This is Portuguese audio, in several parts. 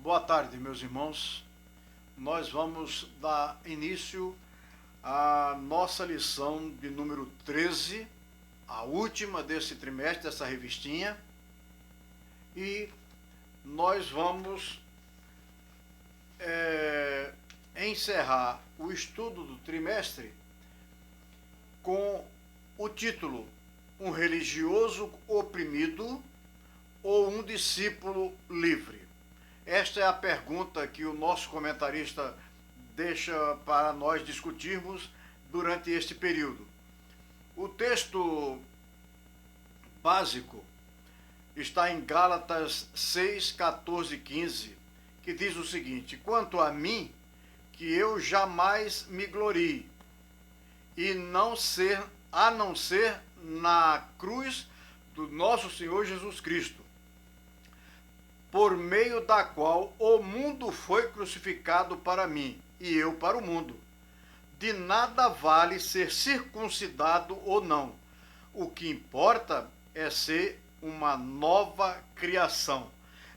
Boa tarde, meus irmãos. Nós vamos dar início à nossa lição de número 13, a última desse trimestre, dessa revistinha. E nós vamos encerrar o estudo do trimestre com o título Um religioso oprimido ou um discípulo livre? Esta é a pergunta que o nosso comentarista deixa para nós discutirmos durante este período. O texto básico está em Gálatas 6, 14 e 15, que diz o seguinte: quanto a mim, que eu jamais me glorie, a não ser na cruz do nosso Senhor Jesus Cristo, por meio da qual o mundo foi crucificado para mim e eu para o mundo. De nada vale ser circuncidado ou não. O que importa é ser uma nova criação.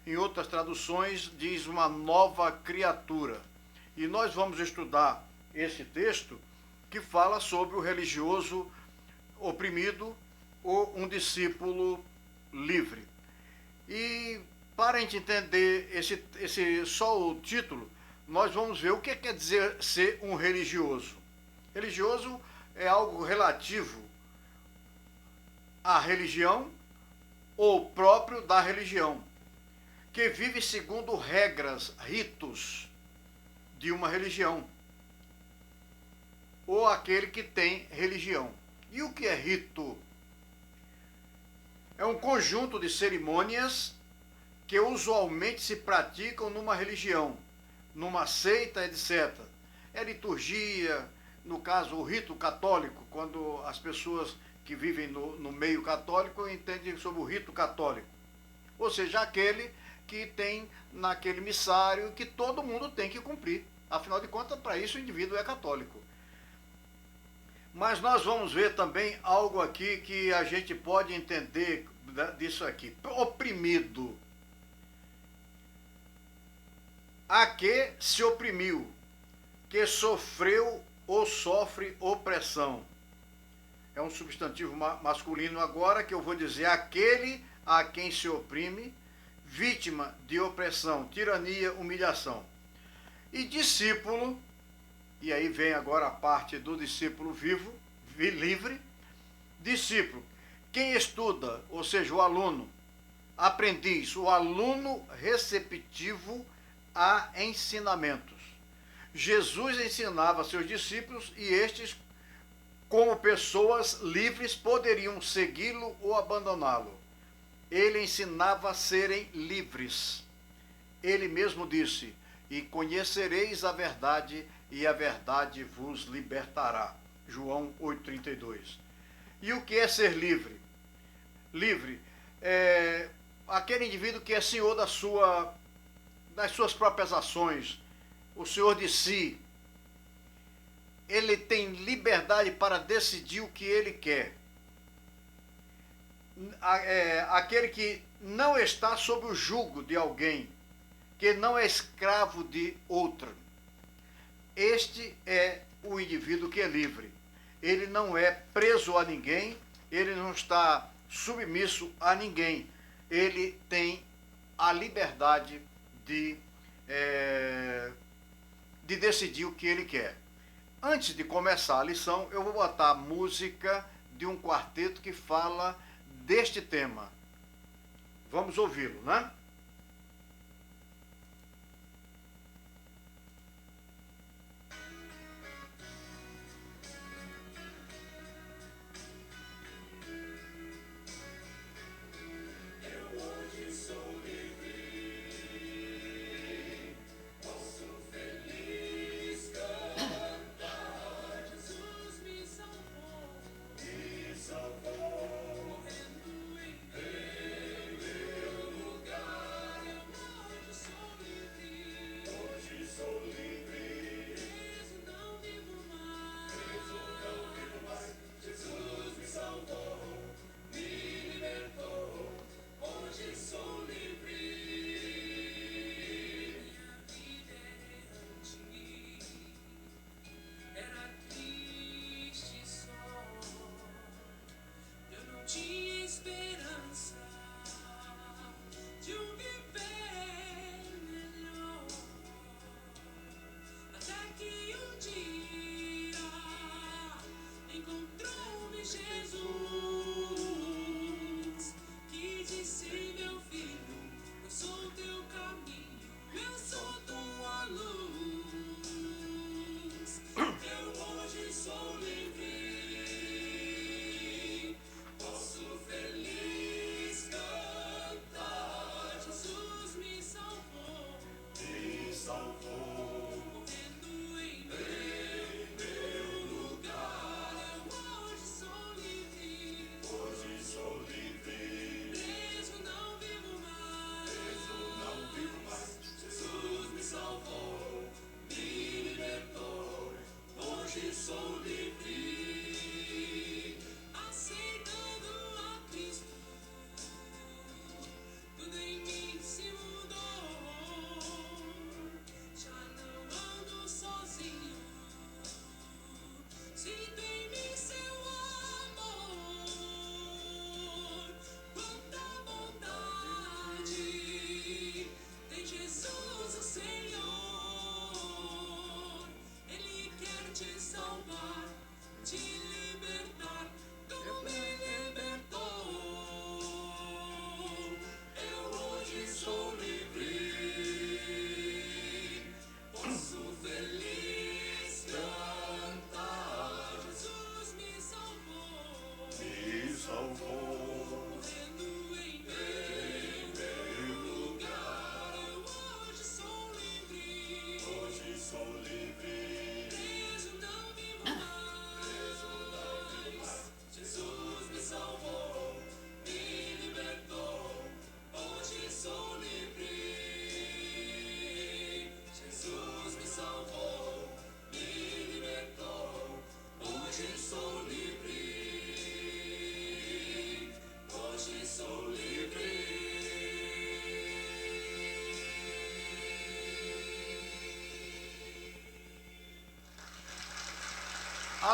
Em outras traduções diz uma nova criatura. E nós vamos estudar esse texto que fala sobre o religioso oprimido ou um discípulo livre. E para a gente entender só o título, nós vamos ver o que quer dizer ser um religioso. Religioso é algo relativo à religião ou próprio da religião, que vive segundo regras, ritos de uma religião, ou aquele que tem religião. E o que é rito? É um conjunto de cerimônias que usualmente se praticam numa religião, numa seita, etc. É liturgia, no caso o rito católico, quando as pessoas que vivem no meio católico entendem sobre o rito católico. Ou seja, aquele que tem naquele missário que todo mundo tem que cumprir. Afinal de contas, para isso o indivíduo é católico. Mas nós vamos ver também algo aqui que a gente pode entender disso aqui. Oprimido. A que se oprimiu, que sofreu ou sofre opressão. É um substantivo masculino agora, que eu vou dizer aquele a quem se oprime, vítima de opressão, tirania, humilhação. E discípulo, e aí vem agora a parte do discípulo livre. Discípulo, quem estuda, ou seja, o aluno, aprendiz, o aluno receptivo a ensinamentos. Jesus ensinava a seus discípulos e estes, como pessoas livres, poderiam segui-lo ou abandoná-lo. Ele ensinava a serem livres. Ele mesmo disse: e conhecereis a verdade, e a verdade vos libertará. João 8,32. E o que é ser livre? Livre é aquele indivíduo que é senhor das suas próprias ações, o senhor de si. Ele tem liberdade para decidir o que ele quer. Aquele que não está sob o jugo de alguém, que não é escravo de outro. Este é o indivíduo que é livre. Ele não é preso a ninguém, ele não está submisso a ninguém. Ele tem a liberdade de decidir o que ele quer. Antes de começar a lição, eu vou botar a música de um quarteto que fala deste tema. Vamos ouvi-lo, né?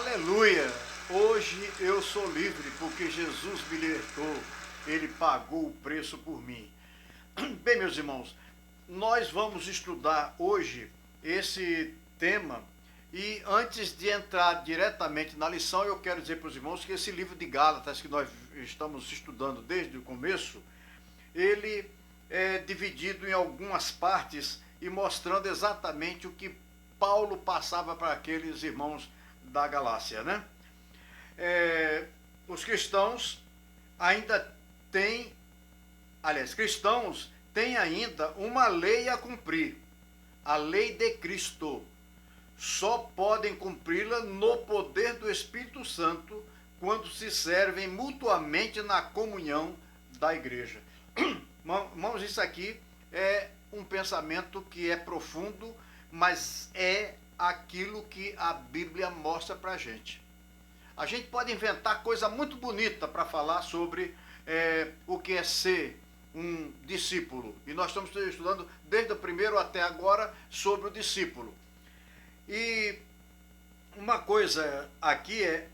Aleluia! Hoje eu sou livre porque Jesus me libertou. Ele pagou o preço por mim. Bem, meus irmãos, nós vamos estudar hoje esse tema e antes de entrar diretamente na lição, eu quero dizer para os irmãos que esse livro de Gálatas que nós estamos estudando desde o começo, ele é dividido em algumas partes e mostrando exatamente o que Paulo passava para aqueles irmãos da Galácia, né? Os cristãos ainda têm, cristãos têm ainda uma lei a cumprir, a lei de Cristo. Só podem cumpri-la no poder do Espírito Santo quando se servem mutuamente na comunhão da igreja. Irmãos, isso aqui é um pensamento que é profundo, mas é aquilo que a Bíblia mostra para a gente. A gente pode inventar coisa muito bonita para falar sobre o que é ser um discípulo. E nós estamos estudando desde o primeiro até agora sobre o discípulo. E uma coisa aqui é: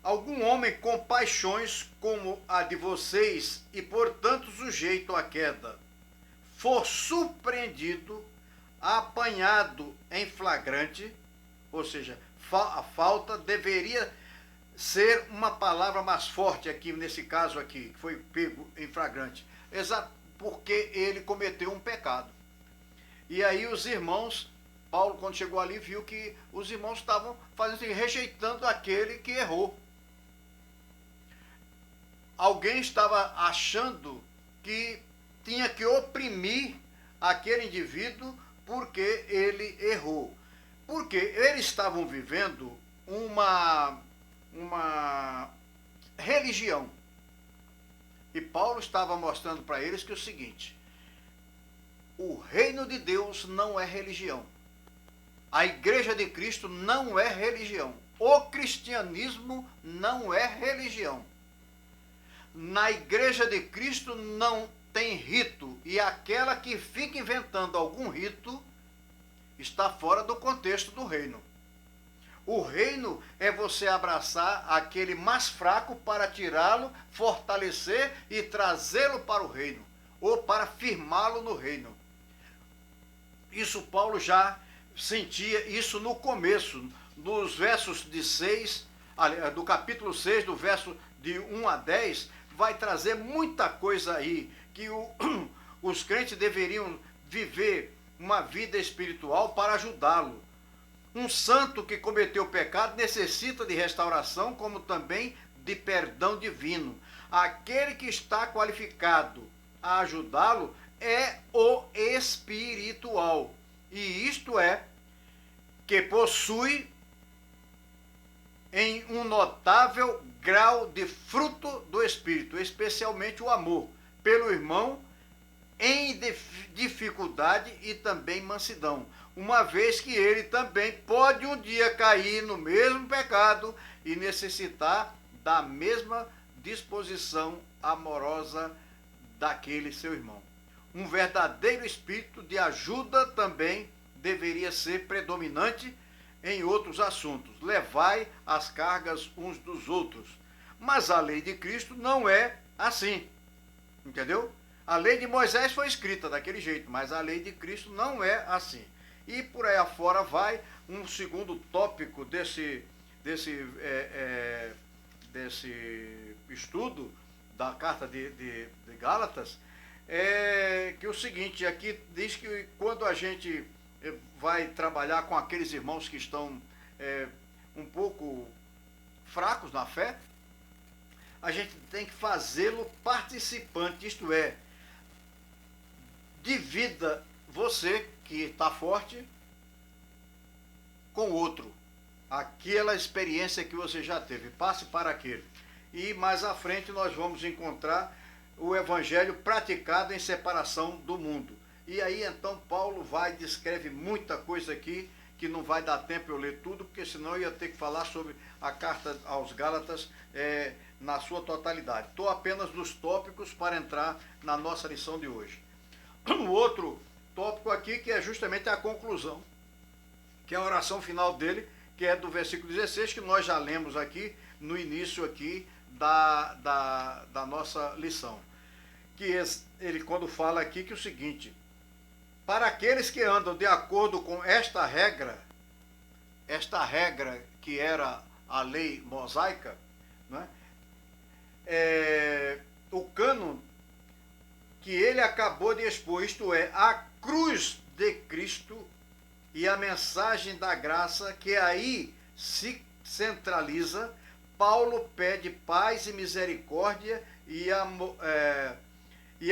algum homem com paixões como a de vocês e portanto sujeito à queda, for surpreendido, apanhado em flagrante, ou seja, a falta deveria ser uma palavra mais forte aqui, nesse caso aqui, que foi pego em flagrante, porque ele cometeu um pecado. E aí os irmãos, Paulo, quando chegou ali, viu que os irmãos estavam fazendo assim, rejeitando aquele que errou. Alguém estava achando que tinha que oprimir aquele indivíduo porque ele errou. Porque eles estavam vivendo uma religião. E Paulo estava mostrando para eles que é o seguinte: o reino de Deus não é religião. A igreja de Cristo não é religião. O cristianismo não é religião. Na igreja de Cristo não tem rito, e aquela que fica inventando algum rito está fora do contexto do reino. O reino é você abraçar aquele mais fraco para tirá-lo, fortalecer e trazê-lo para o reino, ou para firmá-lo no reino. Isso Paulo já sentia isso no começo, nos versos de 6, do capítulo 6, do verso de 1 a 10, vai trazer muita coisa aí, que os crentes deveriam viver uma vida espiritual para ajudá-lo. Um santo que cometeu pecado necessita de restauração, como também de perdão divino. Aquele que está qualificado a ajudá-lo é o espiritual. E isto é, que possui em um notável grau de fruto do Espírito, especialmente o amor pelo irmão, em dificuldade e também mansidão, uma vez que ele também pode um dia cair no mesmo pecado e necessitar da mesma disposição amorosa daquele seu irmão. Um verdadeiro espírito de ajuda também deveria ser predominante em outros assuntos. Levai as cargas uns dos outros. Mas a lei de Cristo não é assim. Entendeu? A lei de Moisés foi escrita daquele jeito, mas a lei de Cristo não é assim. E por aí afora vai um segundo tópico desse estudo da carta de Gálatas, que é o seguinte: aqui diz que quando a gente vai trabalhar com aqueles irmãos que estão um pouco fracos na fé, a gente tem que fazê-lo participante, isto é, divida você que está forte com outro, aquela experiência que você já teve, passe para aquele. E mais à frente nós vamos encontrar o evangelho praticado em separação do mundo. E aí então Paulo vai e descreve muita coisa aqui, que não vai dar tempo eu ler tudo, porque senão eu ia ter que falar sobre a carta aos Gálatas na sua totalidade. Estou apenas nos tópicos para entrar na nossa lição de hoje. O outro tópico aqui, que é justamente a conclusão, que é a oração final dele, que é do versículo 16, que nós já lemos aqui, no início aqui da nossa lição. Que ele quando fala aqui que é o seguinte: para aqueles que andam de acordo com esta regra que era a lei mosaica, né, o cânon que ele acabou de expor, isto é, a cruz de Cristo e a mensagem da graça que aí se centraliza, Paulo pede paz e misericórdia e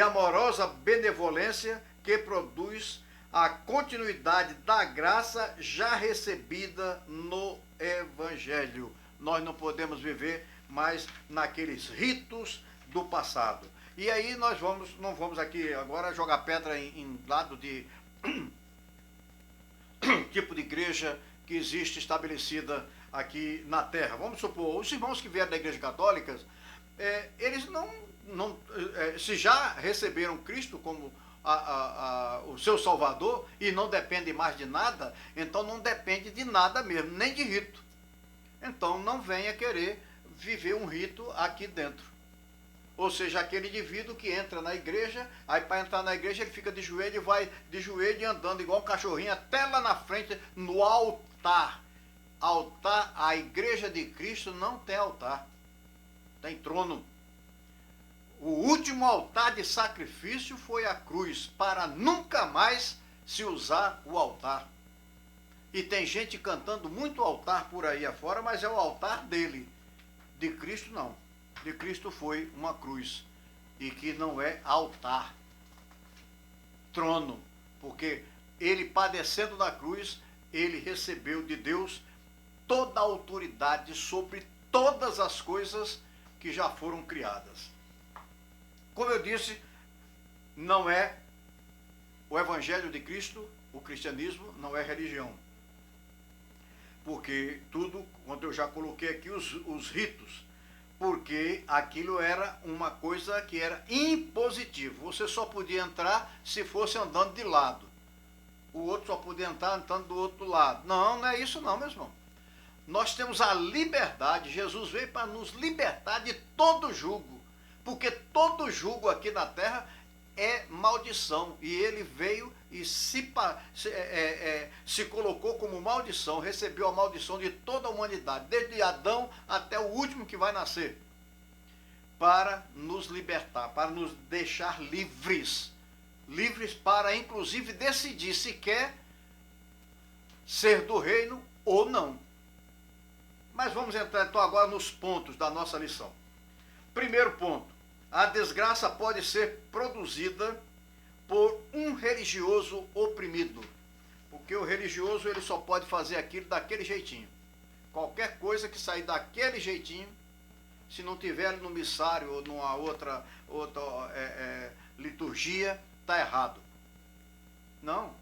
amorosa benevolência que produz a continuidade da graça já recebida no Evangelho. Nós não podemos viver mais naqueles ritos do passado. E aí nós não vamos aqui agora jogar pedra em lado de tipo de igreja que existe estabelecida aqui na Terra. Vamos supor, os irmãos que vieram da igreja católica, eles se já receberam Cristo como o seu Salvador e não depende mais de nada, então não depende de nada mesmo, nem de rito. Então não venha querer viver um rito aqui dentro. Ou seja, aquele indivíduo que entra na igreja, aí para entrar na igreja ele fica de joelho e vai de joelho e andando igual um cachorrinho até lá na frente no altar. Altar, a igreja de Cristo não tem altar, tem trono. O último altar de sacrifício foi a cruz, para nunca mais se usar o altar. E tem gente cantando muito altar por aí afora, mas é o altar dele. De Cristo não. De Cristo foi uma cruz. E que não é altar. Trono. Porque ele padecendo na cruz, ele recebeu de Deus toda a autoridade sobre todas as coisas que já foram criadas. Como eu disse, não é o Evangelho de Cristo, o cristianismo não é religião. Porque tudo, quando eu já coloquei aqui os ritos, porque aquilo era uma coisa que era impositivo. Você só podia entrar se fosse andando de lado. O outro só podia entrar andando do outro lado. Não, não é isso não, meu irmão. Nós temos a liberdade, Jesus veio para nos libertar de todo jugo. Porque todo jugo aqui na terra é maldição. E ele veio e se colocou como maldição, recebeu a maldição de toda a humanidade, desde Adão até o último que vai nascer, para nos libertar, para nos deixar livres. Livres para, inclusive, decidir se quer ser do reino ou não. Mas vamos entrar então agora nos pontos da nossa lição. Primeiro ponto: a desgraça pode ser produzida por um religioso oprimido. Porque o religioso ele só pode fazer aquilo daquele jeitinho. Qualquer coisa que sair daquele jeitinho, se não tiver no missário ou numa outra liturgia, está errado. Não.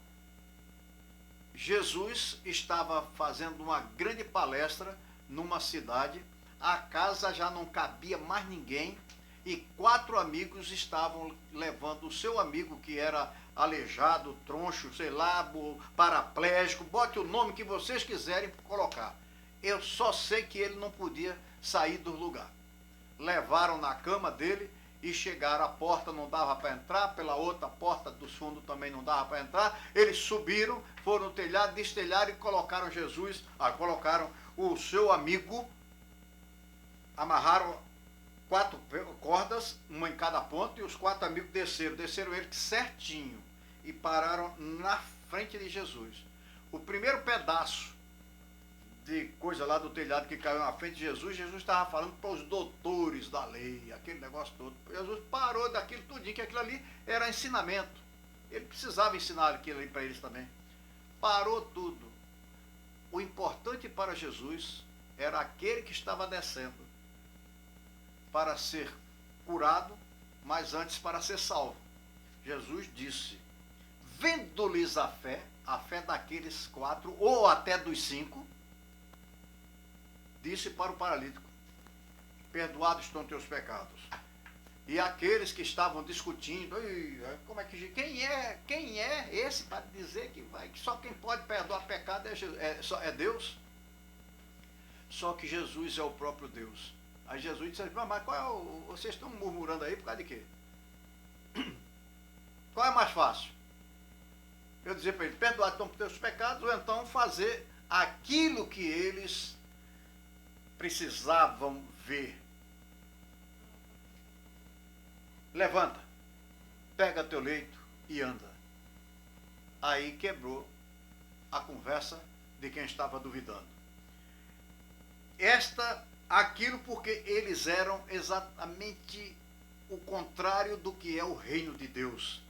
Jesus estava fazendo uma grande palestra numa cidade, a casa já não cabia mais ninguém, e 4 amigos estavam levando o seu amigo que era aleijado, troncho, sei lá, paraplégico, bote o nome que vocês quiserem colocar. Eu só sei que ele não podia sair do lugar. Levaram na cama dele e chegaram à porta, não dava para entrar, pela outra porta dos fundos também não dava para entrar. Eles subiram, foram no telhado, destelharam e colocaram colocaram o seu amigo, amarraram 4 cordas, uma em cada ponta, e os 4 amigos desceram ele certinho e pararam na frente de Jesus. O primeiro pedaço de coisa lá do telhado que caiu na frente de Jesus, Jesus estava falando para os doutores da lei, aquele negócio todo. Jesus parou daquilo tudinho, que aquilo ali era ensinamento. Ele precisava ensinar aquilo ali para eles também. Parou tudo. O importante para Jesus era aquele que estava descendo para ser curado, mas antes para ser salvo. Jesus disse, vendo-lhes a fé daqueles 4, ou até dos 5, disse para o paralítico, perdoados estão teus pecados. E aqueles que estavam discutindo, como é que quem é esse para dizer que só quem pode perdoar pecado é Deus? Só que Jesus é o próprio Deus. Aí Jesus disse, mas qual é vocês estão murmurando aí por causa de quê? Qual é mais fácil? Eu dizer para ele, perdoar então por teus pecados, ou então fazer aquilo que eles precisavam ver. Levanta, pega teu leito e anda. Aí quebrou a conversa de quem estava duvidando. Aquilo porque eles eram exatamente o contrário do que é o reino de Deus.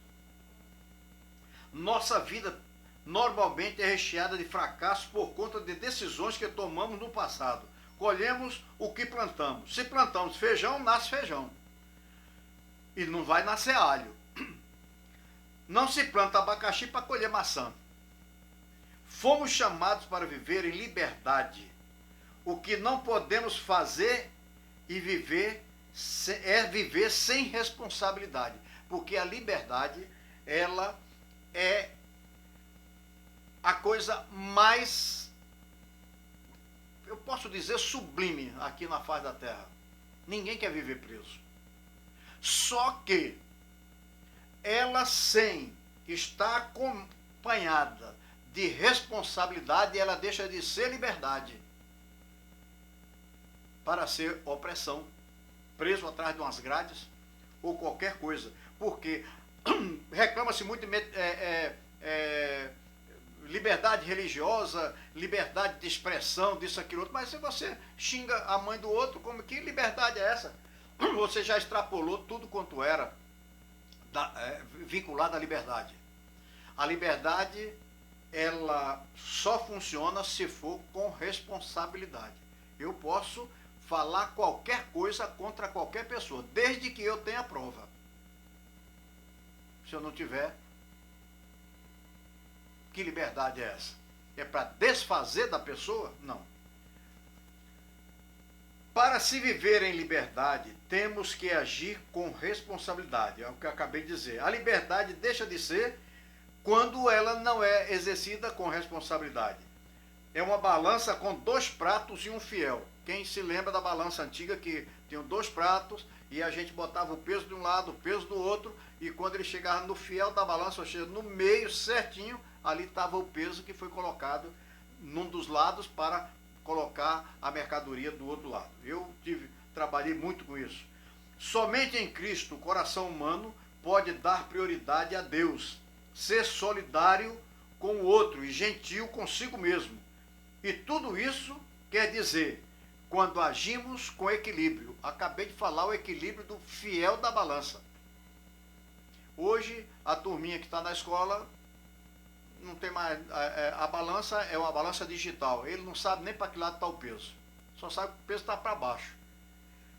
Nossa vida normalmente é recheada de fracassos por conta de decisões que tomamos no passado. Colhemos o que plantamos. Se plantamos feijão, nasce feijão. E não vai nascer alho. Não se planta abacaxi para colher maçã. Fomos chamados para viver em liberdade. O que não podemos fazer e viver é viver sem responsabilidade. Porque a liberdade, ela é a coisa mais, eu posso dizer, sublime aqui na face da terra. Ninguém quer viver preso. Só que ela, sem estar acompanhada de responsabilidade, ela deixa de ser liberdade para ser opressão, preso atrás de umas grades ou qualquer coisa. Porque reclama-se muito de liberdade religiosa, liberdade de expressão, disso, aquilo, outro, mas se você xinga a mãe do outro, como que liberdade é essa? Você já extrapolou tudo quanto era vinculado à liberdade. A liberdade, ela só funciona se for com responsabilidade. Eu posso falar qualquer coisa contra qualquer pessoa, desde que eu tenha prova. Se eu não tiver, que liberdade é essa? É para desfazer da pessoa? Não. Para se viver em liberdade, temos que agir com responsabilidade. É o que eu acabei de dizer. A liberdade deixa de ser quando ela não é exercida com responsabilidade. É uma balança com 2 pratos e um fiel. Quem se lembra da balança antiga que tinham 2 pratos e a gente botava o peso de um lado, o peso do outro, e quando ele chegava no fiel da balança, ou seja, no meio certinho, ali estava o peso que foi colocado num dos lados para colocar a mercadoria do outro lado. Eu trabalhei muito com isso. Somente em Cristo o coração humano pode dar prioridade a Deus, ser solidário com o outro e gentil consigo mesmo. E tudo isso quer dizer, quando agimos com equilíbrio. Acabei de falar o equilíbrio do fiel da balança. Hoje, a turminha que está na escola não tem mais. A balança é uma balança digital. Ele não sabe nem para que lado está o peso. Só sabe que o peso está para baixo.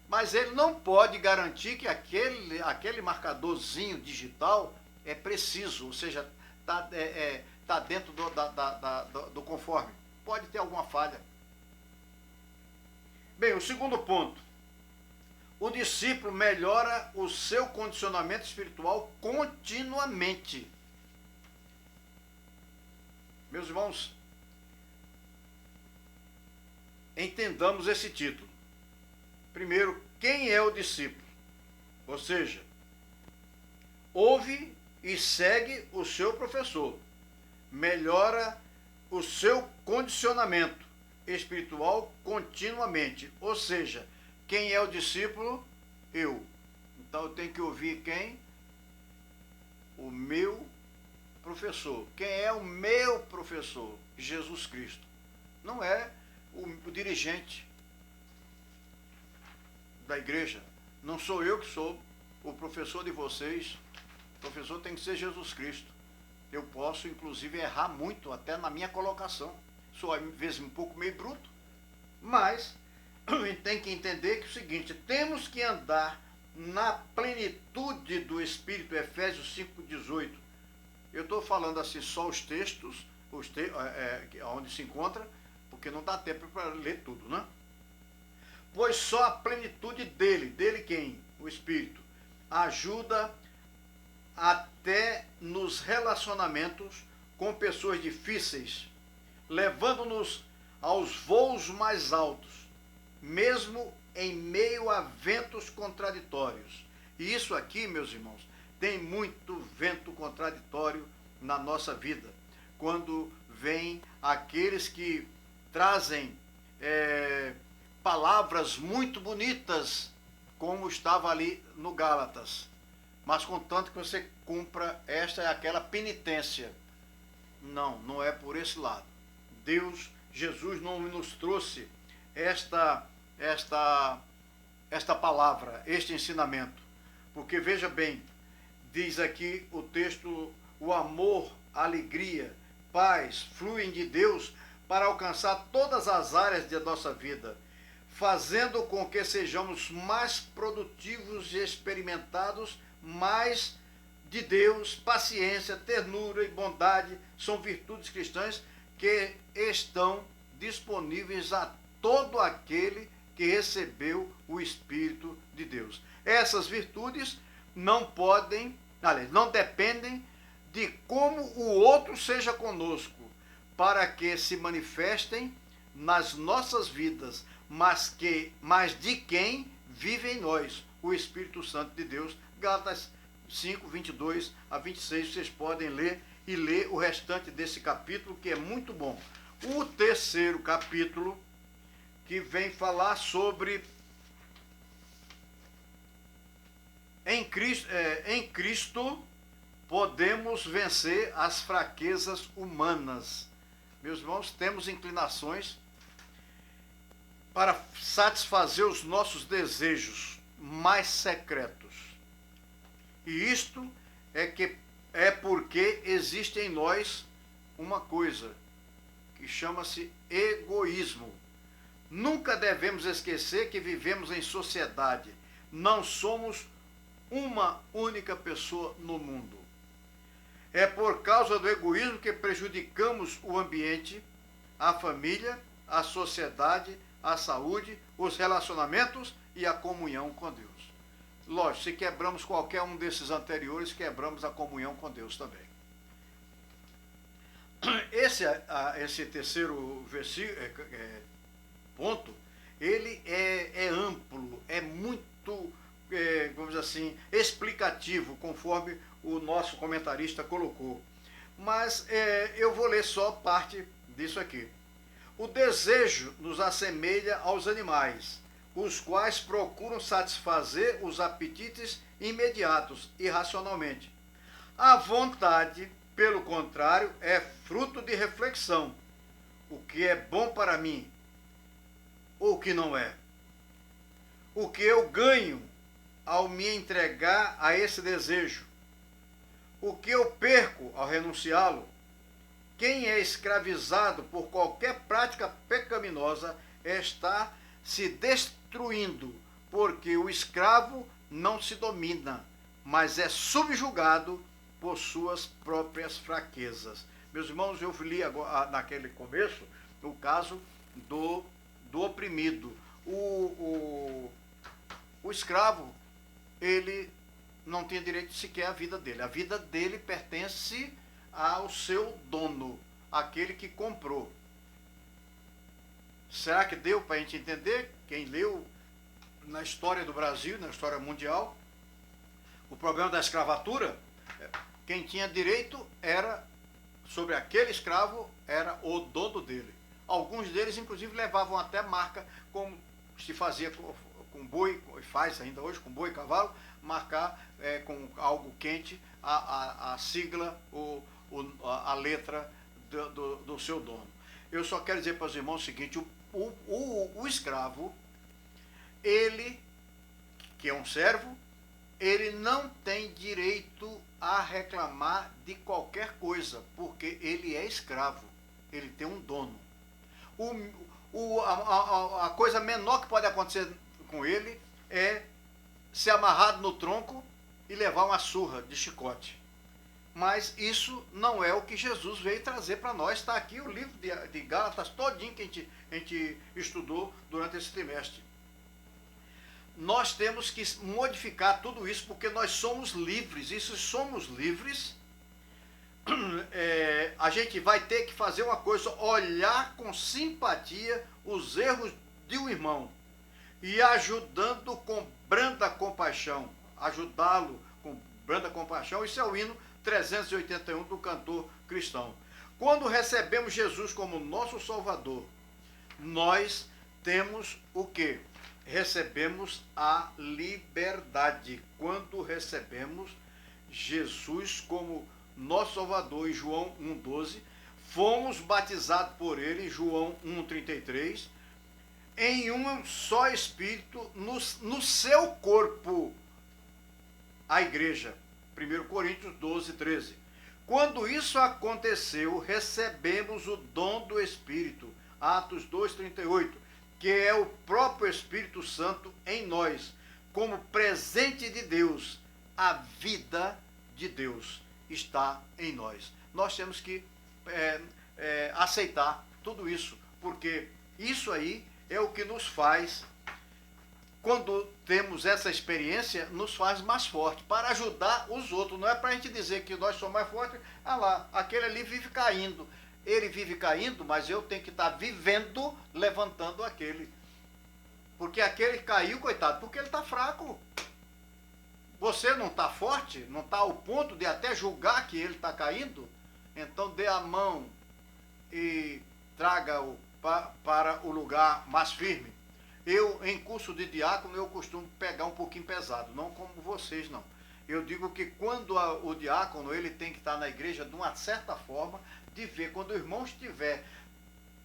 Mas ele não pode garantir que aquele marcadorzinho digital é preciso, ou seja, está dentro do conforme. Pode ter alguma falha. Bem, o segundo ponto. O discípulo melhora o seu condicionamento espiritual continuamente. Meus irmãos, entendamos esse título. Primeiro, quem é o discípulo? Ou seja, ouve e segue o seu professor. Melhora o seu condicionamento espiritual continuamente. Ou seja, quem é o discípulo? Eu. Então eu tenho que ouvir quem? O meu professor. Quem é o meu professor? Jesus Cristo. Não é o dirigente da igreja. Não sou eu que sou o professor de vocês. O professor tem que ser Jesus Cristo. Eu posso, inclusive, errar muito até na minha colocação. Sou, às vezes, um pouco meio bruto, mas tem que entender que é o seguinte, temos que andar na plenitude do Espírito, Efésios 5,18. Eu estou falando assim só os textos, onde se encontra, porque não dá tempo para ler tudo, né? Pois só a plenitude dele quem? O Espírito, ajuda até nos relacionamentos com pessoas difíceis, levando-nos aos voos mais altos, mesmo em meio a ventos contraditórios. E isso aqui, meus irmãos, tem muito vento contraditório na nossa vida. Quando vem aqueles que trazem palavras muito bonitas, como estava ali no Gálatas, mas contanto que você cumpra esta e aquela penitência. Não, não é por esse lado. Jesus não nos trouxe esta palavra, este ensinamento. Porque veja bem, diz aqui o texto, o amor, a alegria, paz fluem de Deus para alcançar todas as áreas da nossa vida, fazendo com que sejamos mais produtivos e experimentados mais de Deus. Paciência, ternura e bondade são virtudes cristãs que estão disponíveis a todo aquele que recebeu o Espírito de Deus. Essas virtudes não dependem de como o outro seja conosco, para que se manifestem nas nossas vidas, mas de quem vive em nós, o Espírito Santo de Deus. Gálatas 5, 22 a 26, vocês podem ler e ler o restante desse capítulo, que é muito bom. O terceiro capítulo, que vem falar sobre em Cristo podemos vencer as fraquezas humanas. Meus irmãos, temos inclinações para satisfazer os nossos desejos mais secretos. E isto é porque existe em nós uma coisa que chama-se egoísmo. Nunca devemos esquecer que vivemos em sociedade. Não somos uma única pessoa no mundo. É por causa do egoísmo que prejudicamos o ambiente, a família, a sociedade, a saúde, os relacionamentos e a comunhão com Deus. Lógico, se quebramos qualquer um desses anteriores, quebramos a comunhão com Deus também. Esse terceiro ponto, ele é amplo, é muito, vamos dizer assim, explicativo, conforme o nosso comentarista colocou. Mas eu vou ler só parte disso aqui. O desejo nos assemelha aos animais, os quais procuram satisfazer os apetites imediatos, irracionalmente. A vontade, pelo contrário, é fruto de reflexão. O que é bom para mim, ou o que não é. O que eu ganho ao me entregar a esse desejo. O que eu perco ao renunciá-lo. Quem é escravizado por qualquer prática pecaminosa está se destruindo, porque o escravo não se domina, mas é subjugado por suas próprias fraquezas. Meus irmãos, eu li agora, naquele começo, o caso do oprimido. O escravo, ele não tem direito sequer à vida dele. A vida dele pertence ao seu dono, aquele que comprou. Será que deu para a gente entender? Quem leu na história do Brasil, na história mundial, o problema da escravatura, quem tinha direito sobre aquele escravo, era o dono dele. Alguns deles, inclusive, levavam até marca, como se fazia com boi, e faz ainda hoje, com boi e cavalo, marcar com algo quente a sigla, a letra do seu dono. Eu só quero dizer para os irmãos o seguinte: o escravo, ele, que é um servo, ele não tem direito a reclamar de qualquer coisa, porque ele é escravo, ele tem um dono. A coisa menor que pode acontecer com ele é ser amarrado no tronco e levar uma surra de chicote. Mas isso não é o que Jesus veio trazer para nós. Está aqui o livro de Gálatas todinho que a gente estudou durante esse trimestre. Nós temos que modificar tudo isso, porque nós somos livres. E se somos livres, a gente vai ter que fazer uma coisa, olhar com simpatia os erros de um irmão e ajudando com branda compaixão, ajudá-lo com branda compaixão. Isso é o hino 381 do cantor cristão. Quando recebemos Jesus como nosso Salvador, nós temos o quê? Recebemos a liberdade. Quando recebemos Jesus como nosso Salvador, em João 1,12, fomos batizados por ele, em João 1,33, em um só Espírito, no seu corpo, a igreja. 1 Coríntios 12:13. Quando isso aconteceu, recebemos o dom do Espírito, Atos 2:38, que é o próprio Espírito Santo em nós, como presente de Deus. A vida de Deus está em nós. Nós temos que aceitar tudo isso, porque isso aí é o que nos faz, quando temos essa experiência, nos faz mais forte, para ajudar os outros. Não é para a gente dizer que nós somos mais fortes, lá, aquele ali vive caindo. Ele vive caindo, mas eu tenho que estar vivendo, levantando aquele. Porque aquele caiu, coitado, porque ele está fraco. Você não está forte, não está ao ponto de até julgar que ele está caindo, então dê a mão e traga-o para o lugar mais firme. Eu, em curso de diácono, eu costumo pegar um pouquinho pesado, não como vocês, não. Eu digo que quando o diácono, ele tem que estar na igreja de uma certa forma, de ver quando o irmão estiver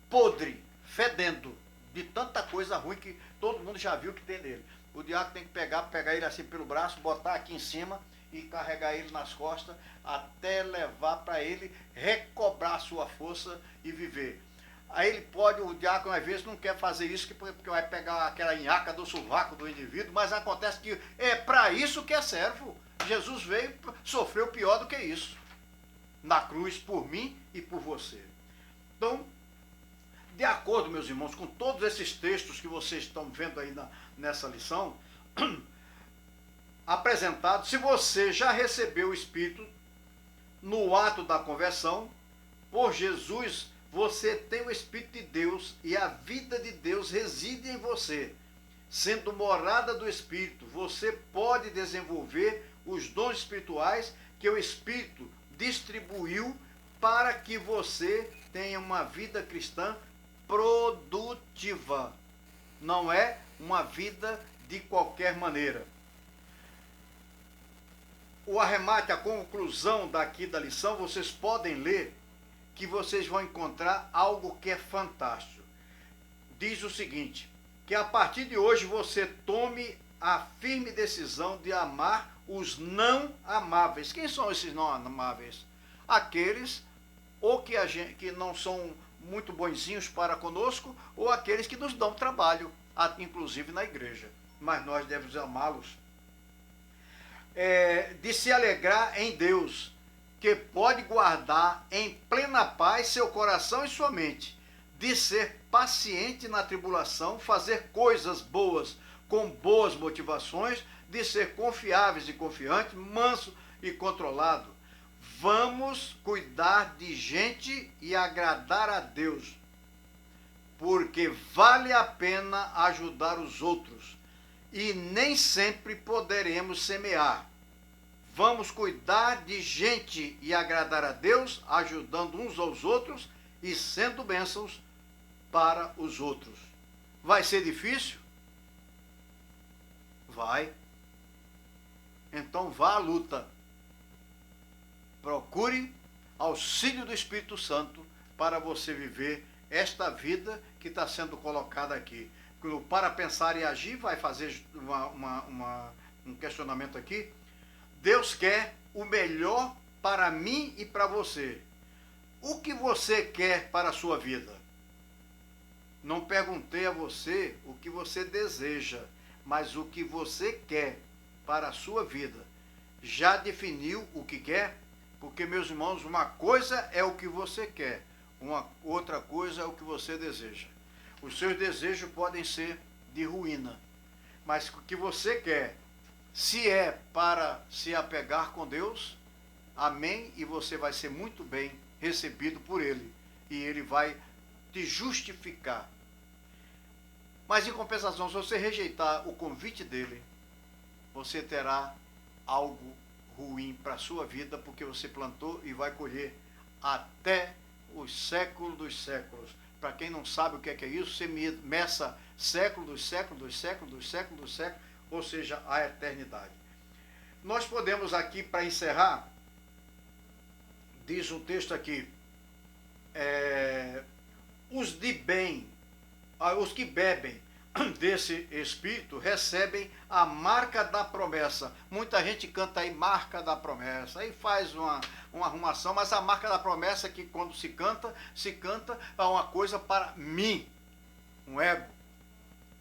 podre, fedendo, de tanta coisa ruim que todo mundo já viu que tem nele. O diácono tem que pegar ele assim pelo braço, botar aqui em cima e carregar ele nas costas até levar para ele recobrar a sua força e viver. Aí ele pode, o diácono às vezes não quer fazer isso porque vai pegar aquela nhaca do sovaco do indivíduo, mas acontece que é para isso que é servo. Jesus veio, sofreu pior do que isso, na cruz por mim e por você. Então, de acordo, meus irmãos, com todos esses textos que vocês estão vendo aí nessa lição, apresentado, se você já recebeu o Espírito no ato da conversão, por Jesus, você tem o Espírito de Deus e a vida de Deus reside em você. Sendo morada do Espírito, você pode desenvolver os dons espirituais que o Espírito distribuiu para que você tenha uma vida cristã produtiva. Não é uma vida de qualquer maneira. O arremate, a conclusão daqui da lição, vocês podem ler, que vocês vão encontrar algo que é fantástico. Diz o seguinte, que a partir de hoje você tome a firme decisão de amar os não amáveis. Quem são esses não amáveis? Aqueles ou que não são muito bonzinhos para conosco, ou aqueles que nos dão trabalho, inclusive na igreja. Mas nós devemos amá-los. De se alegrar em Deus, que pode guardar em plena paz seu coração e sua mente, de ser paciente na tribulação, fazer coisas boas com boas motivações, de ser confiáveis e confiantes, manso e controlado. Vamos cuidar de gente e agradar a Deus, porque vale a pena ajudar os outros e nem sempre poderemos semear. Vamos cuidar de gente e agradar a Deus, ajudando uns aos outros e sendo bênçãos para os outros. Vai ser difícil? Vai. Então vá à luta. Procure auxílio do Espírito Santo para você viver esta vida que está sendo colocada aqui. Para pensar e agir, vai fazer um questionamento aqui. Deus quer o melhor para mim e para você. O que você quer para a sua vida? Não perguntei a você o que você deseja, mas o que você quer para a sua vida. Já definiu o que quer? Porque, meus irmãos, uma coisa é o que você quer, outra coisa é o que você deseja. Os seus desejos podem ser de ruína, mas o que você quer, se é para se apegar com Deus, amém, e você vai ser muito bem recebido por ele, e ele vai te justificar. Mas em compensação, se você rejeitar o convite dele, você terá algo ruim para a sua vida, porque você plantou e vai colher até os séculos dos séculos. Para quem não sabe o que é isso, você meça século dos séculos, dos séculos, dos séculos, dos séculos, ou seja, a eternidade. Nós podemos aqui, para encerrar, diz um texto aqui, os de bem, os que bebem desse Espírito recebem a marca da promessa. Muita gente canta aí marca da promessa, aí faz uma arrumação, mas a marca da promessa é que quando se canta é uma coisa para mim, um ego,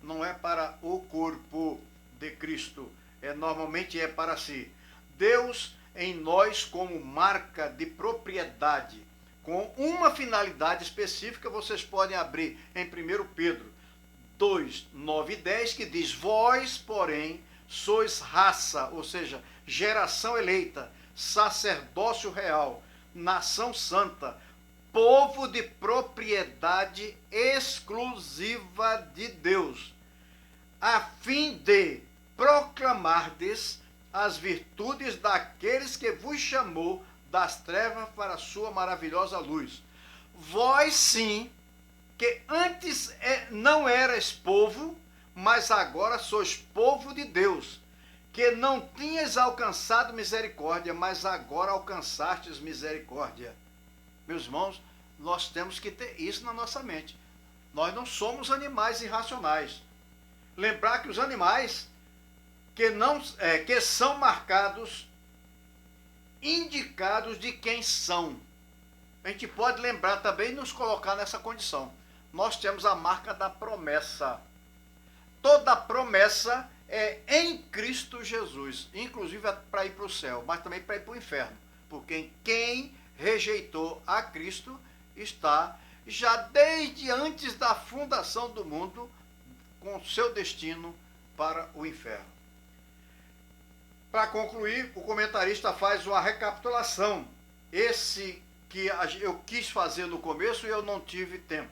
não é para o corpo de Cristo, normalmente é para si. Deus em nós como marca de propriedade, com uma finalidade específica. Vocês podem abrir em 1 Pedro 2, 9 e 10, que diz: vós, porém, sois raça, ou seja, geração eleita, sacerdócio real, nação santa, povo de propriedade exclusiva de Deus, a fim de proclamardes as virtudes daqueles que vos chamou das trevas para a sua maravilhosa luz. Vós sim, que antes não eras povo, mas agora sois povo de Deus, que não tinhas alcançado misericórdia, mas agora alcançastes misericórdia. Meus irmãos, nós temos que ter isso na nossa mente. Nós não somos animais irracionais. Lembrar que os animais que são marcados, indicados de quem são. A gente pode lembrar também e nos colocar nessa condição. Nós temos a marca da promessa. Toda promessa é em Cristo Jesus, inclusive para ir para o céu, mas também para ir para o inferno. Porque quem rejeitou a Cristo está já desde antes da fundação do mundo com seu destino para o inferno. Para concluir, o comentarista faz uma recapitulação. Esse que eu quis fazer no começo e eu não tive tempo.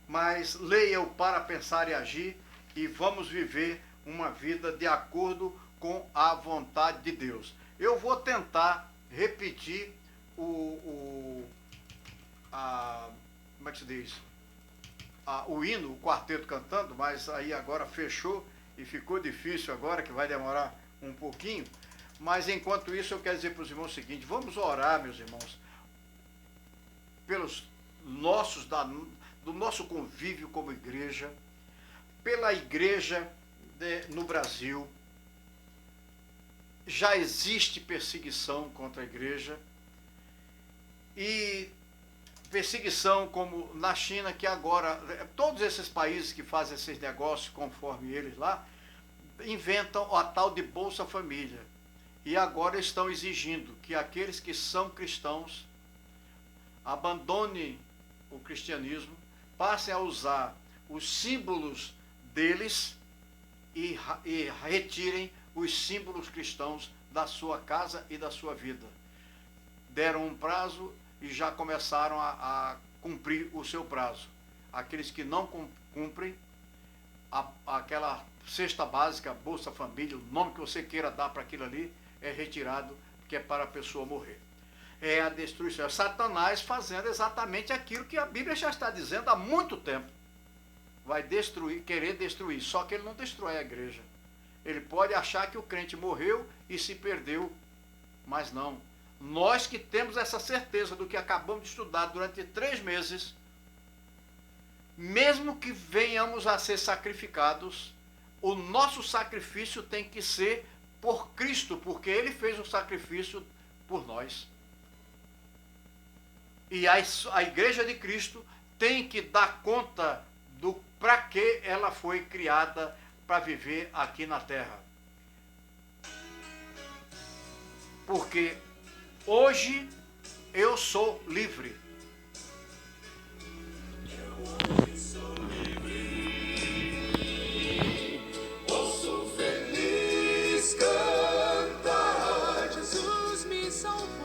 Mas leia-o para pensar e agir, e vamos viver uma vida de acordo com a vontade de Deus. Eu vou tentar repetir como é que se diz? O hino, o quarteto cantando, mas aí agora fechou e ficou difícil agora, que vai demorar um pouquinho. Mas enquanto isso eu quero dizer para os irmãos o seguinte: vamos orar, meus irmãos, pelos do nosso convívio como igreja, pela igreja no Brasil. Já existe perseguição contra a igreja, e perseguição como na China, que agora, todos esses países que fazem esses negócios conforme eles lá, inventam a tal de Bolsa Família, e agora estão exigindo que aqueles que são cristãos abandonem o cristianismo, passem a usar os símbolos deles e retirem os símbolos cristãos da sua casa e da sua vida. Deram um prazo e já começaram a cumprir o seu prazo. Aqueles que não cumprem, aquela cesta básica, Bolsa Família, o nome que você queira dar para aquilo ali, é retirado, porque é para a pessoa morrer. É a destruição. É Satanás fazendo exatamente aquilo que a Bíblia já está dizendo há muito tempo. Vai destruir, querer destruir, só que ele não destrói a igreja. Ele pode achar que o crente morreu e se perdeu, mas não. Nós que temos essa certeza do que acabamos de estudar durante 3 meses, mesmo que venhamos a ser sacrificados, o nosso sacrifício tem que ser por Cristo, porque Ele fez o sacrifício por nós. E a Igreja de Cristo tem que dar conta do para que ela foi criada para viver aqui na Terra. Porque hoje eu sou livre. Sou livre. Posso feliz cantar. Jesus me salvou.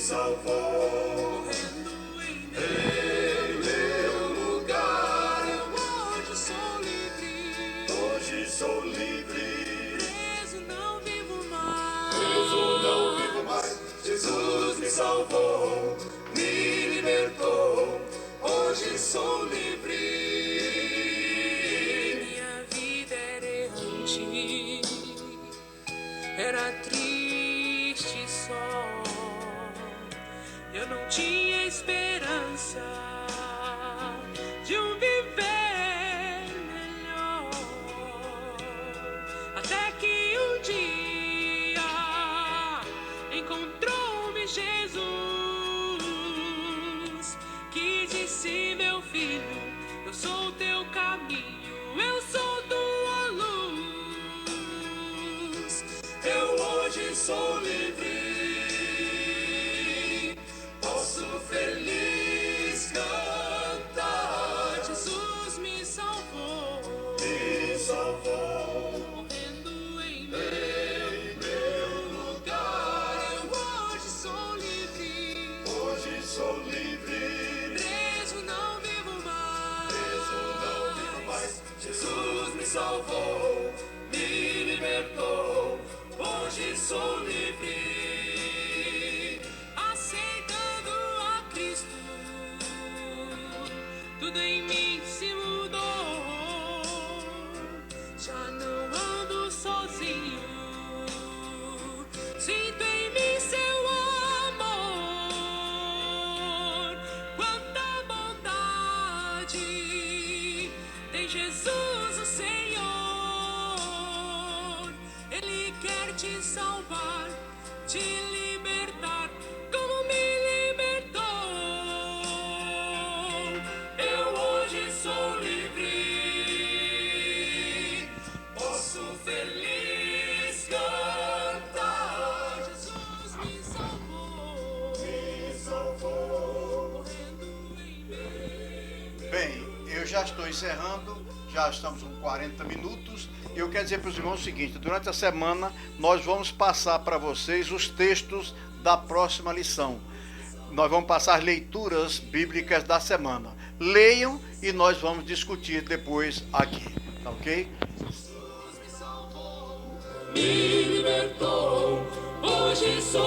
salvou. Em meu lugar, eu hoje sou livre. Hoje sou livre. Preso não vivo mais. Preso não vivo mais. Jesus me salvou, me libertou. Hoje sou livre. Minha vida era errante, era triste só. Eu não tinha esperança de um viver melhor. Até que um dia encontrou-me Jesus, que disse: meu filho, eu sou teu caminho, eu sou tua luz. Eu hoje sou livre, posso feliz cantar. Jesus me salvou, morrendo em meu lugar. Eu hoje sou livre, hoje sou livre. Preso não vivo mais, Jesus me salvou, me libertou. Hoje sou livre, aceitando a Cristo, tudo em mim se mudou. Já não ando sozinho, sinto em mim seu amor. Quanta bondade tem Jesus, o Senhor. Ele quer te salvar, te libertar, como me libertou. Eu hoje sou livre, posso feliz cantar. Jesus me salvou, morrendo em meu. Bem, eu já estou encerrando, já estamos com 40 minutos. Eu quero dizer para os irmãos o seguinte: durante a semana nós vamos passar para vocês os textos da próxima lição. Nós vamos passar as leituras bíblicas da semana. Leiam e nós vamos discutir depois aqui, tá ok? Me libertou, hoje sou